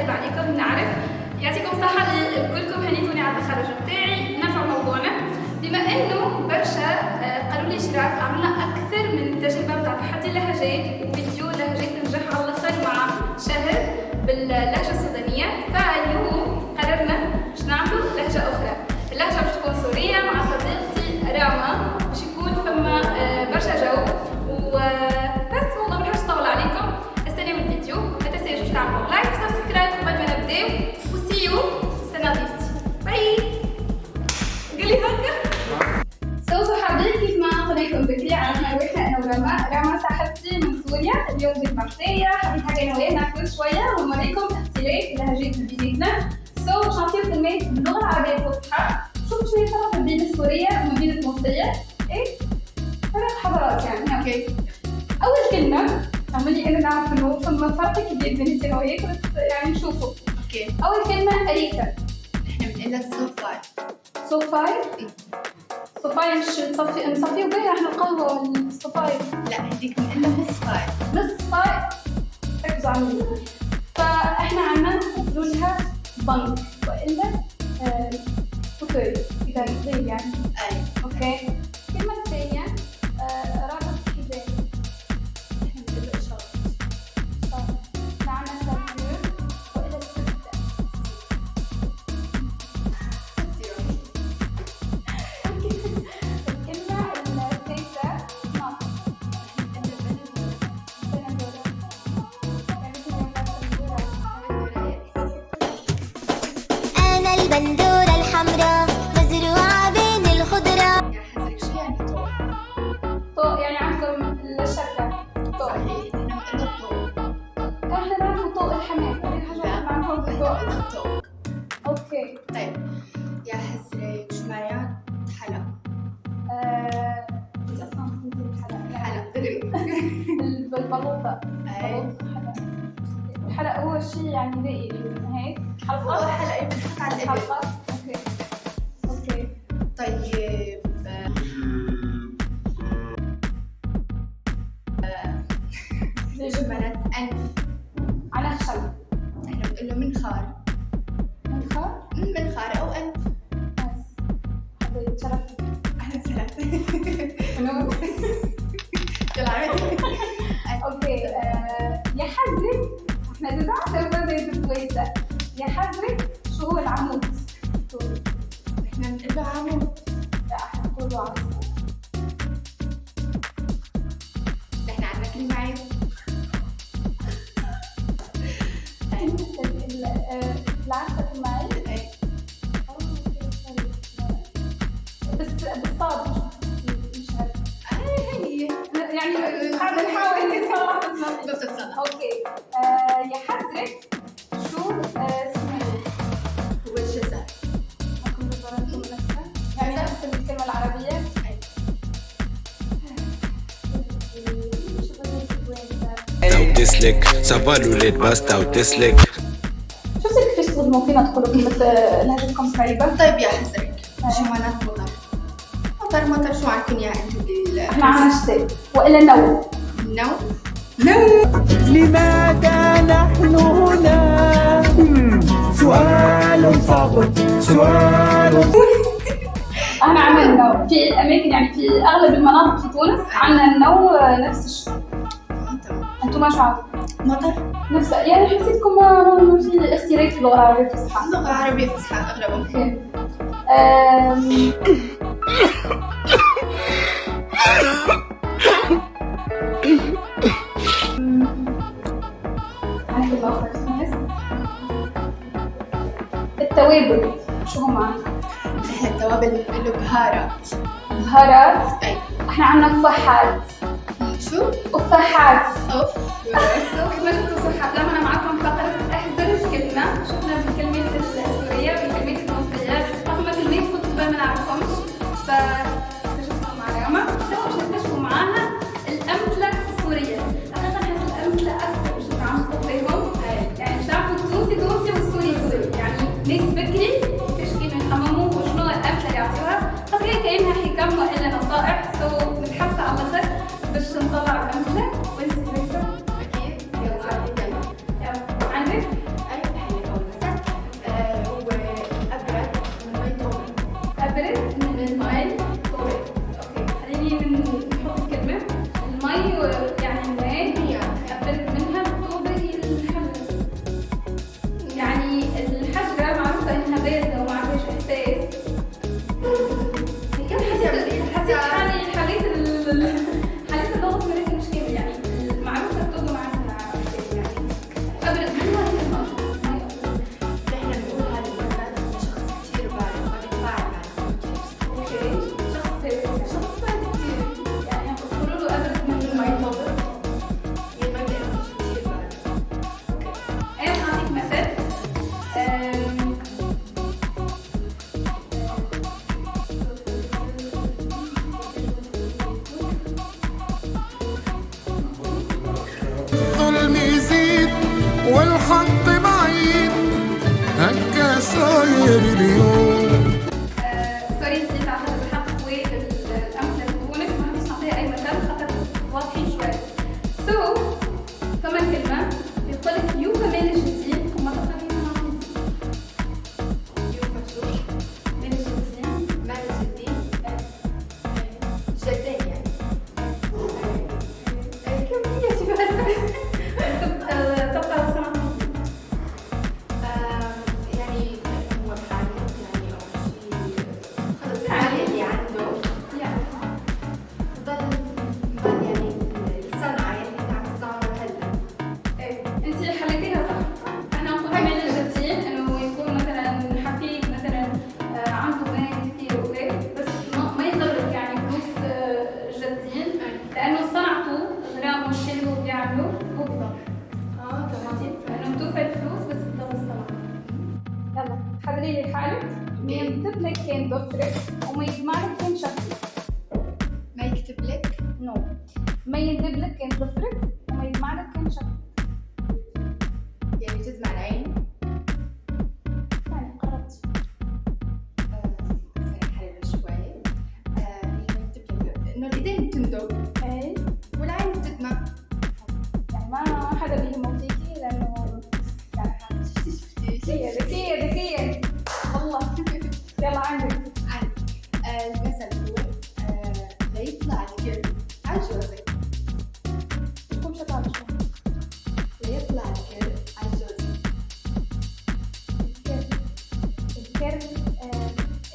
غالب عليكم نعرف. يعطيكم الصحة كلكم هنيتوني على التخرج بتاعي. نرجع موضوعنا. بما انه برشا قالوا لي شراك عملنا اكثر من تجربة بتاع تحدي اللهجات وفيديو لهجات نجح على الاخر مع شهر باللهجة السودانية، فاليوم قررنا باش نعملوا لهجة اخرى. اللهجة باش تكون سورية مع صديقتي راما، باش يكون فما برشا جو وبس. والله ما نحبش نطول عليكم، استناو الفيديو. ما تنساوش تعملوا لايك وسبسكرايب قبل ما نبداو، وسيو استنى ضيفتي. باي. قولي هكا. صحابي، كيف ما قلنا لكم بكري عرفنا روحنا انا وراما صاحبتي من سوريا. اليوم جيت معايا، حبيت هكا انا وياها ناكل شويه ونوريكم اختلاف اللهجات اللي بيناتنا. باش نعطيو كلمات باللغه العربيه الفصحى. شوفوا شنو الفرق بين السوريه وما بين التونسيه. ايه فرق حضارات يعني. اوكي، اول كلمه عملي انا نعرف انه فما فرق كبير بين انت وياك، بس يعني نشوفوا. اوكي، اول كلمه اريكه. احنا بنقول لك صوفاي. صوفاي؟ صوفاي مش نصفيه بها احنا القهوه الصوفاي. لا، هذيك بنقول لها مصفاي. مصفاي، ركزوا على فاحنا عندنا نقولوا لها بنك والا فوتوي اذا صغير يعني. اي اوكي. الكلمه الثانيه رابط حذاء. احنا بنقول له شاط. عندنا ساتور والا السته. الكلمه الثالثه نط. أنا البندورة الحمراء مزروعة بين الخضرة. يا حزرك، شو يعني طوق؟ طوق يعني عندكم الشركه طوق. صحيح، احنا بنقول له طوق. احنا نعرفوا طوق الحمام، هذه حاجه نعرفوها احنا بالطوق. بنقول له طوق. اوكي. طيب يا حزرك، شو معناها حلا؟ انت اصلا كنتي بحلقه حلا دغري. بالبلوطه. اي الحلقه هو شيء يعني دائري هيك هو حلقات. حلقة بنحط على الإبل. حلقات. اوكي اوكي. طيب ليش شو معنات أنف؟ على خشب. احنا بنقول له منخار. منخار. منخار أو أنف. بس هذا يتشرف. أهلا وسهلا. منو؟ بالعربي. اوكي. يا حزرك، احنا اذا تعرفوا زي الكويسه. يا حزرك، شو هو العمود؟ احنا بنقول له عمود. لا احنا نقول له عصا. احنا عندنا كلمة عيب. العصا معي. أي. بس بالصاد مش عارف. هي يعني قاعدة نحاول نصلح بس ما في. بتتصنع. اوكي. يا حزرك، شو اسمه؟ هو الجزر. ممكن تقولوا نفسها؟ يعني نفس الكلمة العربية. أي. شو بدي كويسة. Out this lick, ça va l'oulette bust out this lick. شفتوا كيفاش تظلموا فينا تقولوا كلمة لهجتكم صعيبة؟ طيب يا حزرك، شو معنات مطر؟ مطر شو عندكم يا انتم احنا عنا شتاء والا نوم. نو. لماذا نحن هنا؟ سؤال صعب، سؤال. احنا عنا النوم في الاماكن، يعني في اغلب المناطق في تونس عنا النوم نفس الشيء. انتم شو عندكم؟ مطر. نفس يعني حسيتكم في اختلاف في اللغة العربية الفصحى. اللغة العربية فصحى أغلبهم. اوكي. عندي كلمة أخرى في التوابل، شو هم عندكم؟ احنا التوابل بنقول له بهارات. بهارات. أي. احنا عندنا فحات. شو؟ وفحات. أوف. كيف ما شفتوا صحاب، لما أنا معكم فقرة احذر الكلمة. شفنا بالكلمات السورية والكلمات التونسية، فما كلمات كنت ما نعرفهمش، فاكتشفنا مع راما. اليوم باش نكتشفوا معاها الأمثلة السورية. حقيقة نحس الأمثلة أكثر باش نتعمقوا فيهم، يعني باش نعرفوا التونسي تونسي والسوري سوري، يعني ناس بكري كيفاش كانوا يخمموا وشنو الأمثلة اللي يعطيوها، خاطر هي كأنها حكم وإلا نصائح. نتحفز على الآخر باش نطلع الأمثلة. وأنت كويسة؟ أكيد. يلا. غيري بيوم. سوري نسيت على هذا الحق والأمثلة تونس ما حبيتش نعطيها أي مثال خاطر واضحين شوية. فما كلمة يقول لك يو كمان الجديد وما تقدرين نعطي يوم مشهور من الجديد مال الجديد جدين يعني كمية تبقى سنة يعني هو بحاله يعني أو شيء خلص العالي اللي عنده يعني ضل يعني الصنعة يعني اللي عم تصنع هلا. انت حليتيها صح. احنا نقول كمان الجديد انه يكون مثلا حفيد مثلا عنده مال كثير وهيك بس ما يضرك يعني فلوس جديد لانه صنعته غير الشيء اللي هو بيعمله هو بضر. تمام. لانه بتوفى الفلوس بس بتضل الصنعه. يلا حضري لي حالك ما يكتب لك كان ضفرك وما يجمع لك كان شفرك. ما يكتب لك نو ما يندب لك كان ضفرك وما يجمع لك كان شفرك. يعني تجمع العين. يعني قربت. سنحلل شوي. ما يكتب لك إنه الإيدين بتندب ايه والعين بتدمع. يعني ما حدا بيهمه فيكي لانه ذكية ذكية ذكية والله. يلا عندك المثل هو ليطلع الكل على جوزك. تكون شطارة شوي. ليطلع الكل على جوزك. الكر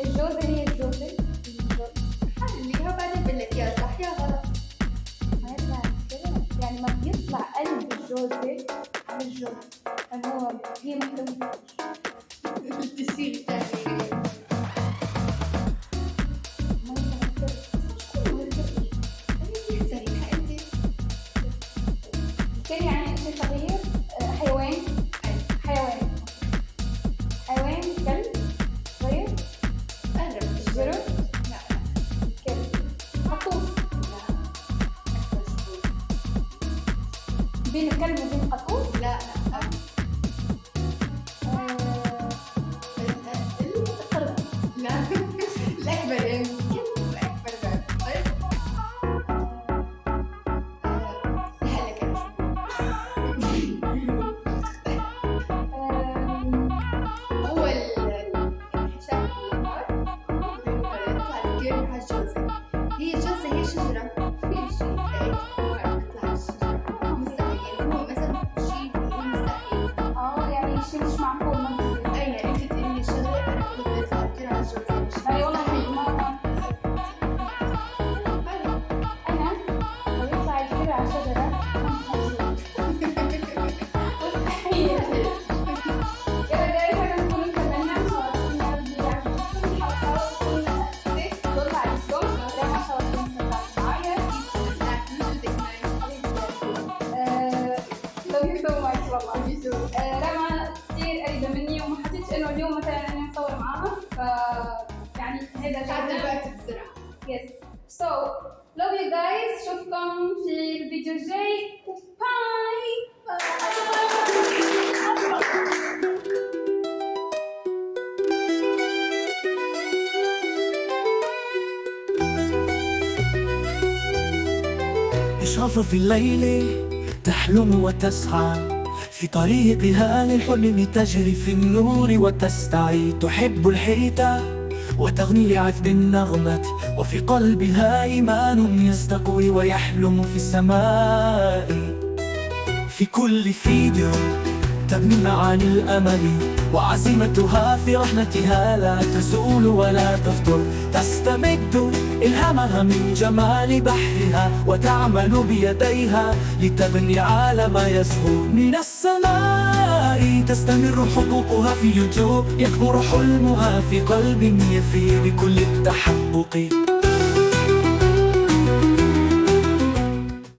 الجوزة هي الجوزة حليها وبعدين بقول لك يا صح يا غلط. ما يطلع كده يعني ما بيطلع قلب الجوزة على الجوزة لأنه هو هي مختلفة. التشكيل الثاني ما يطلع سريعة أنت. الكر يعني شيء صغير. حيوان حيوان حيوان كلب صغير. قرب جرو لا كلب قطوف. لا أكبر شوي. بين الكلب وبين القطوف. لا القردة. لا الأكبر يمكن الأكبر بعد. هلا كان هو الحشام الأحمر يطلع الكير على الجوزة. هي الجوزة هي شجرة في شيء لقيت بيطلع الشجرة مستحيل يعني هو مثلا شيء هو مستحيل. يعني شيء مش معقول ما بصير. أي يعني أنت تقولي لي شغلة أنا أقول لك بيطلع الكير على الجوزة مش اي والله مستحيل. ما انا لو يطلع الكير على شجرة مستحيل. يلا جاي حاجة نكون كملنا إن شاء الله بدي يعجبكم الحلقة وكنا أسئلة دول عليكم راح إن شاء الله تكونوا معايا. love you so much والله. رنا كثير قريبة مني وما حسيتش إنه اليوم مثلا إني أصور معاها يعني هذا عدى جدا. الوقت بسرعة. Yes. So, love you guys. نشوفكم في الفيديو الجاي. باي. إشراف في الليل تحلم وتسعى في طريقها للحلم تجري في النور وتستعي تحب الحيطة وتغني لعذب النغمة وفي قلبها إيمان يستقوي ويحلم في السماء. في كل فيديو تبني معاني الأمل وعزيمتها في رحمتها لا تزول ولا تفتر تستمد إلهامها من جمال بحرها وتعمل بيديها لتبني عالم يزهو من السماء. تستمر حقوقها في يوتيوب يكبر حلمها في قلب يفي بكل التحقق.